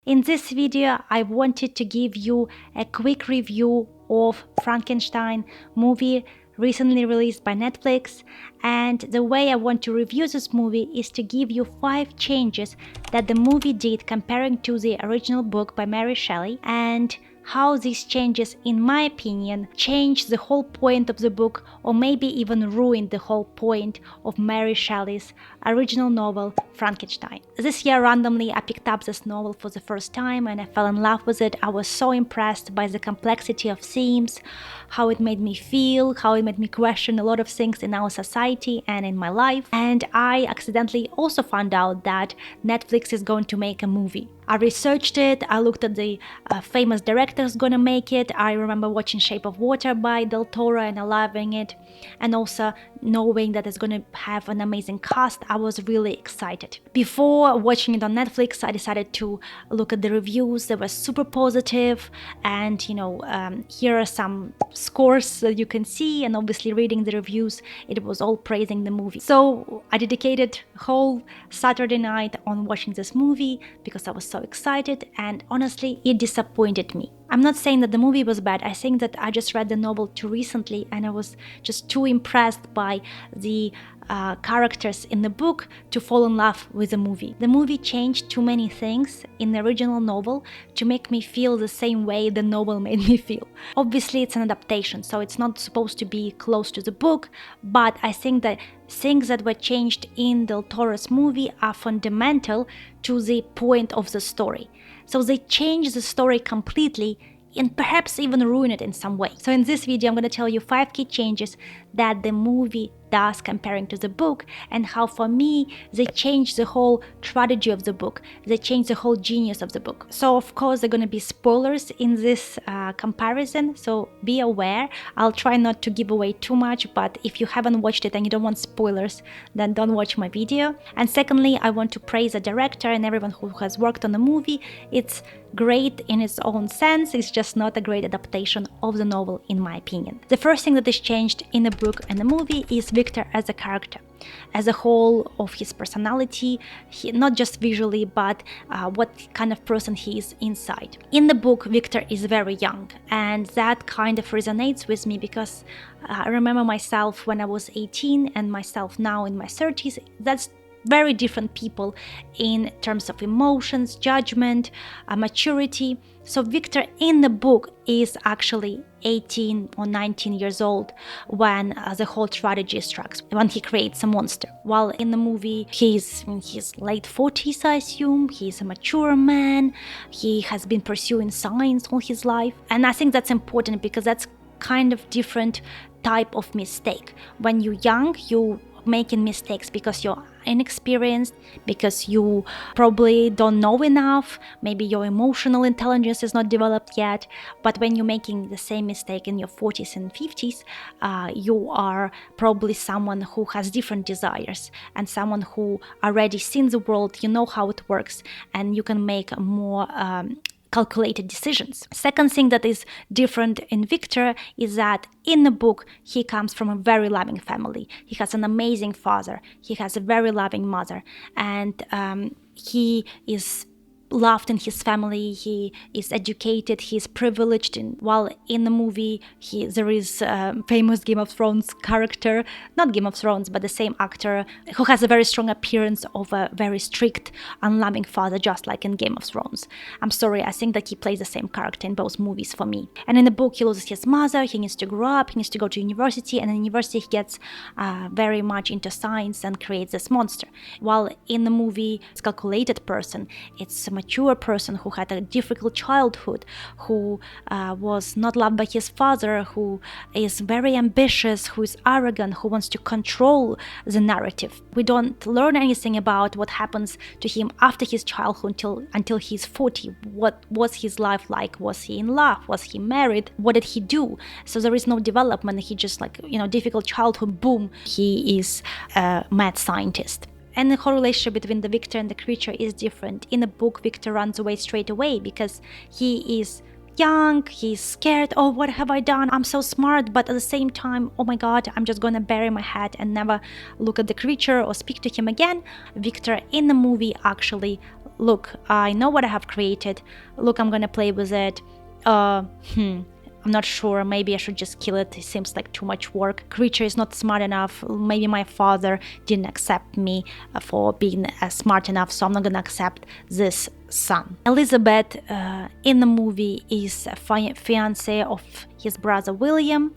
In this video, I wanted to give you a quick review of Frankenstein movie recently released by Netflix, and the way I want to review this movie is to give you 5 changes that the movie did comparing to the original book by Mary Shelley, and how these changes, in my opinion, change the whole point of the book, or maybe even ruin the whole point of Mary Shelley's original novel Frankenstein. This year randomly I picked up this novel for the first time and I fell in love with it. I was so impressed by the complexity of themes, how it made me feel, how it made me question a lot of things in our society and in my life. And I accidentally also found out that Netflix is going to make a movie. I researched it, I looked at the famous directors gonna make it. I remember watching Shape of Water by Del Toro and loving it, and also knowing that it's gonna have an amazing cast. I was really excited. Before watching it on Netflix, I decided to look at the reviews. They were super positive, and here are some scores that you can see, and obviously reading the reviews, it was all praising the movie. So I dedicated a whole Saturday night on watching this movie because I was so excited, and honestly it disappointed me. I'm not saying that the movie was bad. I think that I just read the novel too recently and I was just too impressed by the characters in the book to fall in love with the movie. The movie changed too many things in the original novel to make me feel the same way the novel made me feel. Obviously it's an adaptation, so it's not supposed to be close to the book, but I think that things that were changed in Del Toro's movie are fundamental to the point of the story. So they change the story completely and perhaps even ruin it in some way. So in this video I'm going to tell you 5 key changes that the movie does comparing to the book, and how for me they change the whole strategy of the book, they change the whole genius of the book. So of course there are going to be spoilers in this comparison, so be aware. I'll try not to give away too much, but if you haven't watched it and you don't want spoilers, then don't watch my video. And secondly, I want to praise the director and everyone who has worked on the movie. It's great in its own sense, it's just not a great adaptation of the novel in my opinion. The first thing that is changed in the book and the movie is Victor as a character, as a whole of his personality, not just visually, but what kind of person he is inside. In the book, Victor is very young, and that kind of resonates with me because I remember myself when I was 18 and myself now in my 30s. That's very different people in terms of emotions, judgment, maturity. So Victor in the book is actually 18 or 19 years old when the whole tragedy strikes, when he creates a monster. While in the movie he's in his late 40s, I assume. He's a mature man, he has been pursuing science all his life, and I think that's important because that's kind of different type of mistake. When you're young, you making mistakes because you're inexperienced, because you probably don't know enough, maybe your emotional intelligence is not developed yet. But when you're making the same mistake in your 40s and 50s, you are probably someone who has different desires and someone who already seen the world, you know how it works, and you can make more calculated decisions. Second thing that is different in Victor is that in the book he comes from a very loving family. He has an amazing father, he has a very loving mother, and he is loved in his family, he is educated, he is privileged. While in the movie there is a famous Game of Thrones character, not Game of Thrones, but the same actor who has a very strong appearance of a very strict, unloving father, just like in Game of Thrones. I'm sorry, I think that he plays the same character in both movies for me. And in the book he loses his mother, he needs to grow up, he needs to go to university, and in university he gets very much into science and creates this monster. While in the movie it's a calculated person, it's a mature person who had a difficult childhood, who was not loved by his father, who is very ambitious, who is arrogant, who wants to control the narrative. We don't learn anything about what happens to him after his childhood until he's 40. What was his life like? Was he in love? Was he married? What did he do? So there is no development. He just difficult childhood, boom, he is a mad scientist. And the whole relationship between the Victor and the creature is different. In the book, Victor runs away straight away because he is young, he's scared. Oh, what have I done? I'm so smart, but at the same time, oh my god, I'm just gonna bury my head and never look at the creature or speak to him again. Victor in the movie actually look, I know what I have created. Look, I'm gonna play with it. I'm not sure, maybe I should just kill it. It seems like too much work. Creature is not smart enough. Maybe my father didn't accept me for being smart enough, so I'm not gonna accept this son. Elizabeth in the movie is a fiance of his brother William.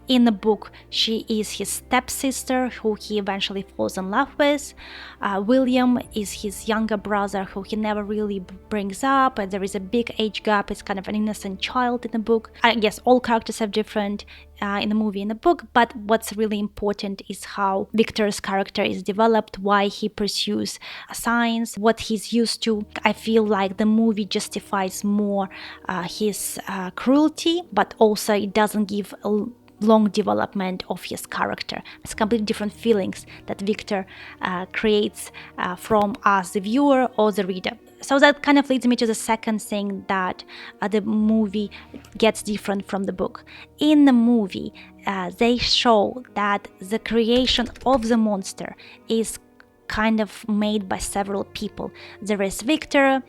In the book, she is his stepsister who he eventually falls in love with. William is his younger brother who he never really brings up, and there is a big age gap. It's kind of an innocent child in the book. I guess all characters are different in the movie and the book, but what's really important is how Victor's character is developed, why he pursues science, what he's used to. I feel like the movie justifies more his cruelty, but also it doesn't give a long development of his character. It's completely different feelings that Victor creates from us, the viewer or the reader. So that kind of leads me to the second thing that the movie gets different from the book. In the movie, they show that the creation of the monster is kind of made by several people. There is Victor,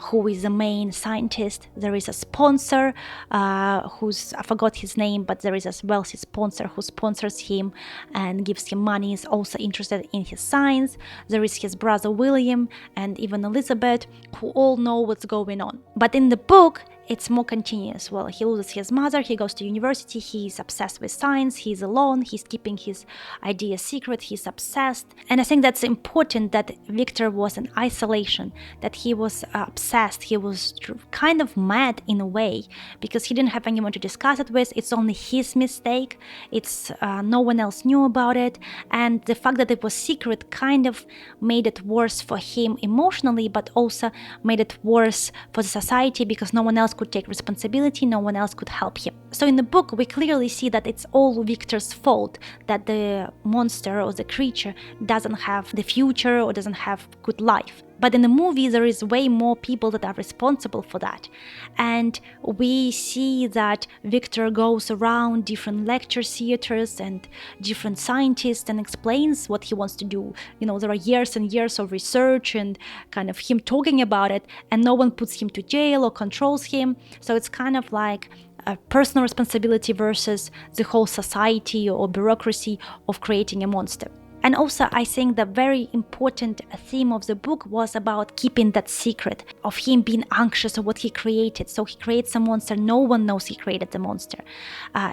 who is the main scientist. There is a sponsor, who's, I forgot his name, but there is as well his sponsor who sponsors him and gives him money, is also interested in his science. There is his brother William and even Elizabeth, who all know what's going on. But in the book, it's more continuous. Well, he loses his mother, he goes to university, he's obsessed with science, he's alone, he's keeping his ideas secret, he's obsessed. And I think that's important, that Victor was in isolation, that he was obsessed, he was kind of mad in a way, because he didn't have anyone to discuss it with. It's only his mistake, it's no one else knew about it, and the fact that it was secret kind of made it worse for him emotionally, but also made it worse for the society, because no one else could take responsibility, no one else could help him. So in the book, we clearly see that it's all Victor's fault, that the monster or the creature doesn't have the future or doesn't have good life. But in the movie, there is way more people that are responsible for that. And we see that Victor goes around different lecture theaters and different scientists and explains what he wants to do. You know, there are years and years of research and kind of him talking about it, and no one puts him to jail or controls him. So it's kind of like a personal responsibility versus the whole society or bureaucracy of creating a monster. And also, I think the very important theme of the book was about keeping that secret, of him being anxious of what he created. So he creates a monster, no one knows he created the monster.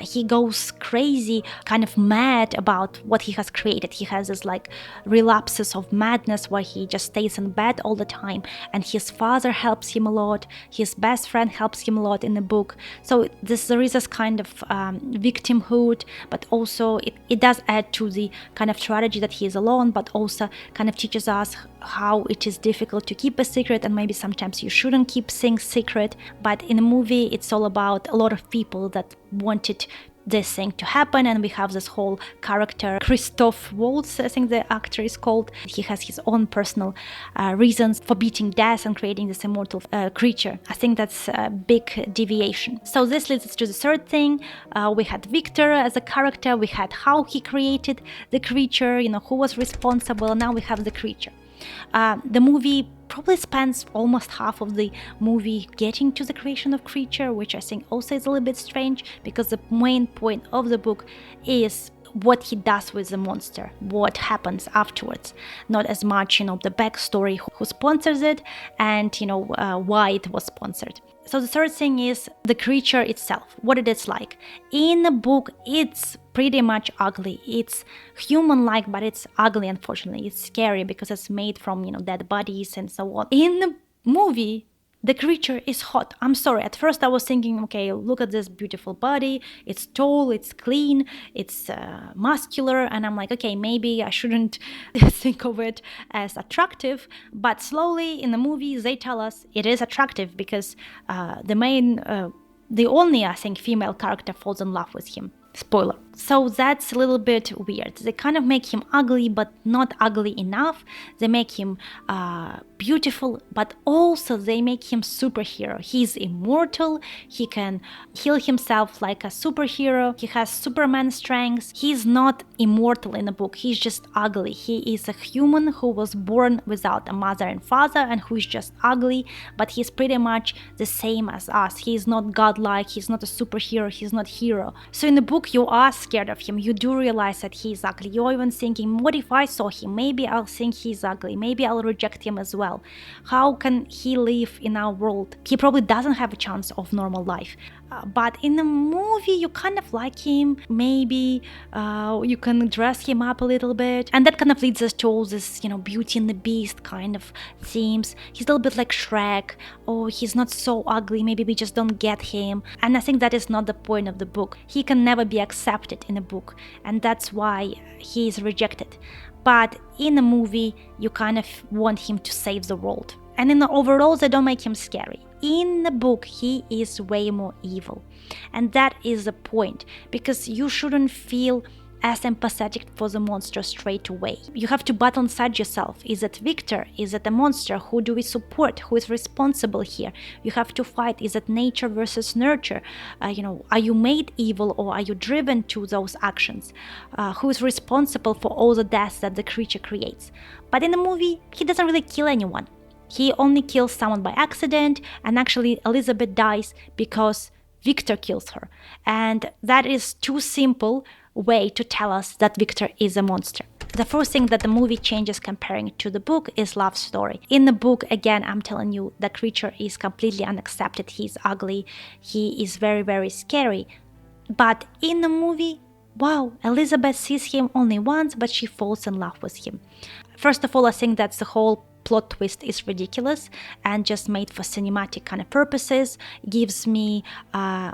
He goes crazy, kind of mad about what he has created. He has this like relapses of madness where he just stays in bed all the time. And his father helps him a lot. His best friend helps him a lot in the book. So there is this kind of victimhood, but also it does add to the kind of tragedy that he is alone, but also kind of teaches us how it is difficult to keep a secret, and maybe sometimes you shouldn't keep things secret. But in the movie, it's all about a lot of people that wanted this thing to happen, and we have this whole character, Christoph Waltz, I think the actor is called. He has his own personal reasons for beating death and creating this immortal creature. I think that's a big deviation. So this leads us to the third thing. We had Victor as a character, we had how he created the creature, you know, who was responsible, and now we have the creature. The movie probably spends almost half of the movie getting to the creation of creature, which I think also is a little bit strange, because the main point of the book is what he does with the monster, what happens afterwards, not as much, you know, the backstory, who sponsors it, and, you know, why it was sponsored. So the third thing is the creature itself, what it is like. In the book, it's pretty much ugly. It's human-like, but it's ugly, unfortunately. It's scary because it's made from, you know, dead bodies and so on. In the movie, the creature is hot. I'm sorry, at first I was thinking, okay, look at this beautiful body, it's tall, it's clean, it's muscular, and I'm like, okay, maybe I shouldn't think of it as attractive. But slowly in the movie they tell us it is attractive, because the only, I think, female character falls in love with him. Spoiler. So that's a little bit weird. They kind of make him ugly, but not ugly enough. They make him beautiful, but also they make him superhero. He's immortal. He can heal himself like a superhero. He has Superman strengths. He's not immortal in the book. He's just ugly. He is a human who was born without a mother and father and who is just ugly, but he's pretty much the same as us. He's not godlike. He's not a superhero. He's not hero. So in the book, you are scared of him. You do realize that he's ugly. You're even thinking, what if I saw him? Maybe I'll think he's ugly. Maybe I'll reject him as well. How can he live in our world? He probably doesn't have a chance of normal life. But in the movie, you kind of like him. Maybe you can dress him up a little bit. And that kind of leads us to all this, Beauty and the Beast kind of themes. He's a little bit like Shrek. Oh, he's not so ugly. Maybe we just don't get him. And I think that is not the point of the book. He can never be accepted in a book. And that's why he is rejected. But in the movie, you kind of want him to save the world. And in the overall, they don't make him scary. In the book, he is way more evil. And that is the point, because you shouldn't feel as empathetic for the monster straight away. You have to battle inside yourself. Is it Victor? Is it a monster? Who do we support? Who is responsible here? You have to fight. Is it nature versus nurture? Are you made evil or are you driven to those actions? Who is responsible for all the deaths that the creature creates? But in the movie, he doesn't really kill anyone. He only kills someone by accident, and actually Elizabeth dies because Victor kills her. And that is too simple way to tell us that Victor is a monster. The first thing that the movie changes comparing to the book is love story. In the book, again, I'm telling you, the creature is completely unaccepted. He's ugly. He is very, very scary. But in the movie, wow, Elizabeth sees him only once, but she falls in love with him. First of all, I think that's the whole plot twist is ridiculous and just made for cinematic kind of purposes. Gives me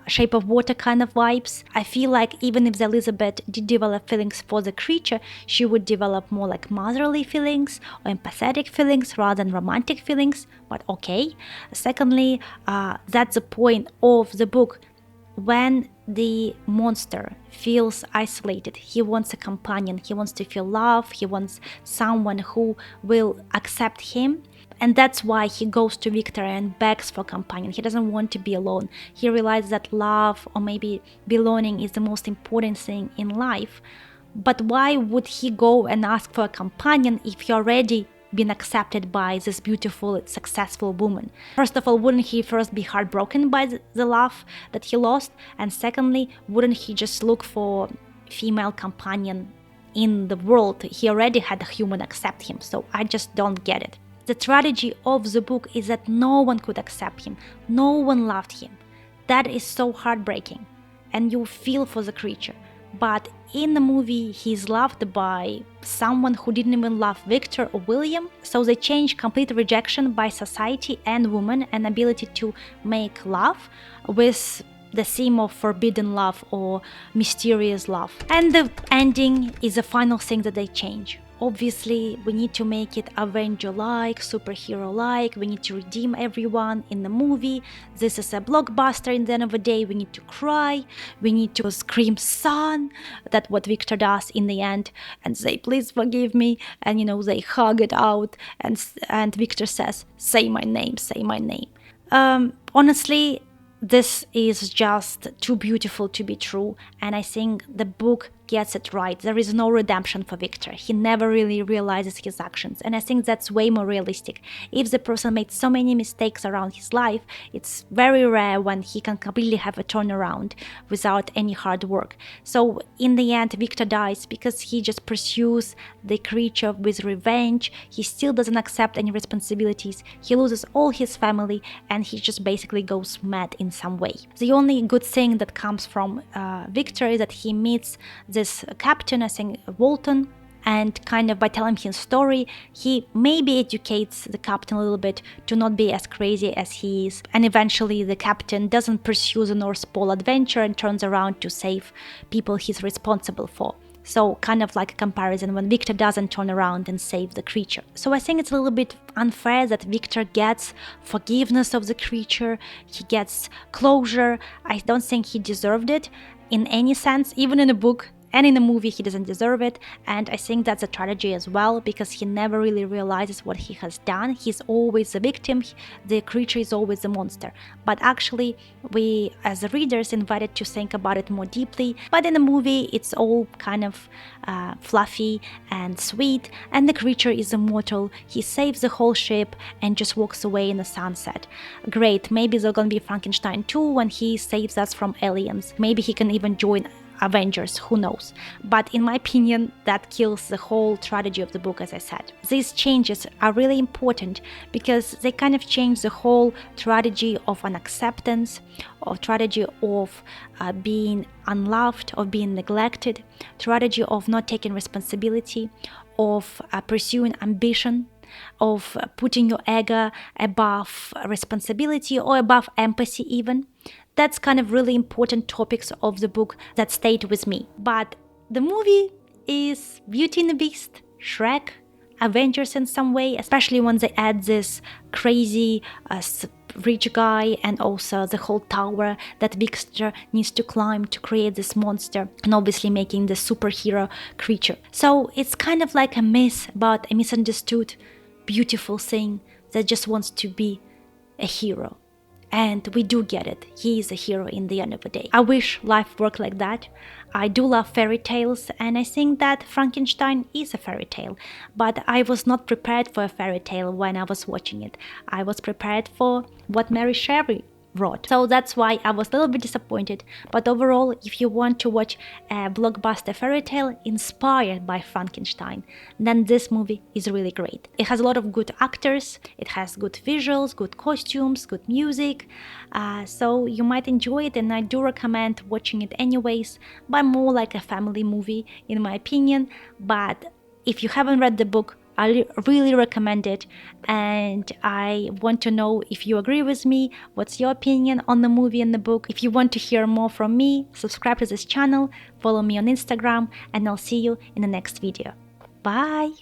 Shape of Water kind of vibes. I feel like even if Elizabeth did develop feelings for the creature, she would develop more like motherly feelings or empathetic feelings rather than romantic feelings, but okay. Secondly, that's the point of the book. When the monster feels isolated, he wants a companion, he wants to feel love, he wants someone who will accept him. And that's why he goes to Victor and begs for a companion. He doesn't want to be alone. He realizes that love or maybe belonging is the most important thing in life. But why would he go and ask for a companion if he already been accepted by this beautiful, successful woman? First of all, wouldn't he first be heartbroken by the love that he lost? And secondly, wouldn't he just look for female companion in the world? He already had a human accept him, so I just don't get it. The tragedy of the book is that no one could accept him. No one loved him. That is so heartbreaking, and you feel for the creature. But in the movie, he's loved by someone who didn't even love Victor or William. So they change complete rejection by society and woman and ability to make love with the theme of forbidden love or mysterious love. And the ending is the final thing that they change. Obviously, we need to make it Avenger-like, superhero-like. We need to redeem everyone in the movie. This is a blockbuster. In the end of the day, we need to cry. We need to scream, son. That's what Victor does in the end, and say, please forgive me. And they hug it out, and Victor says, say my name, say my name. Honestly, this is just too beautiful to be true, and I think the book gets it right. There is no redemption for Victor. He never really realizes his actions, and I think that's way more realistic. If the person made so many mistakes around his life, it's very rare when he can completely have a turnaround without any hard work. So in the end, Victor dies because he just pursues the creature with revenge. He still doesn't accept any responsibilities. He loses all his family, and he just basically goes mad in some way. The only good thing that comes from Victor is that he meets this captain, I think Walton, and kind of by telling his story, he maybe educates the captain a little bit to not be as crazy as he is. And eventually the captain doesn't pursue the North Pole adventure and turns around to save people he's responsible for. So kind of like a comparison when Victor doesn't turn around and save the creature. So I think it's a little bit unfair that Victor gets forgiveness of the creature, he gets closure. I don't think he deserved it in any sense. Even in the book, and in the movie he doesn't deserve it, and I think that's a tragedy as well, because he never really realizes what he has done. He's always the victim, the creature is always the monster, but actually we as the readers invited to think about it more deeply. But in the movie it's all kind of fluffy and sweet, and the creature is immortal. He saves the whole ship and just walks away in the sunset. Great, maybe there's gonna be Frankenstein 2 when he saves us from aliens. Maybe he can even join Avengers, who knows. But in my opinion, that kills the whole tragedy of the book, as I said. These changes are really important because they kind of change the whole tragedy of unacceptance, or tragedy of being unloved, of being neglected, tragedy of not taking responsibility, of pursuing ambition, of putting your ego above responsibility or above empathy even. That's kind of really important topics of the book that stayed with me. But the movie is Beauty and the Beast, Shrek, Avengers in some way, especially when they add this crazy rich guy and also the whole tower that Bigster needs to climb to create this monster, and obviously making the superhero creature. So it's kind of like a myth about a misunderstood, beautiful thing that just wants to be a hero. And we do get it. He is a hero in the end of the day. I wish life worked like that. I do love fairy tales, and I think that Frankenstein is a fairy tale. But I was not prepared for a fairy tale when I was watching it. I was prepared for what Mary Shelley wrote. So that's why I was a little bit disappointed. But overall, if you want to watch a blockbuster fairy tale inspired by Frankenstein, then this movie is really great. It has a lot of good actors, it has good visuals, good costumes, good music, so you might enjoy it, and I do recommend watching it anyways, but more like a family movie in my opinion. But if you haven't read the book, I really recommend it, and I want to know if you agree with me. What's your opinion on the movie and the book? If you want to hear more from me, subscribe to this channel, follow me on Instagram, and I'll see you in the next video. Bye!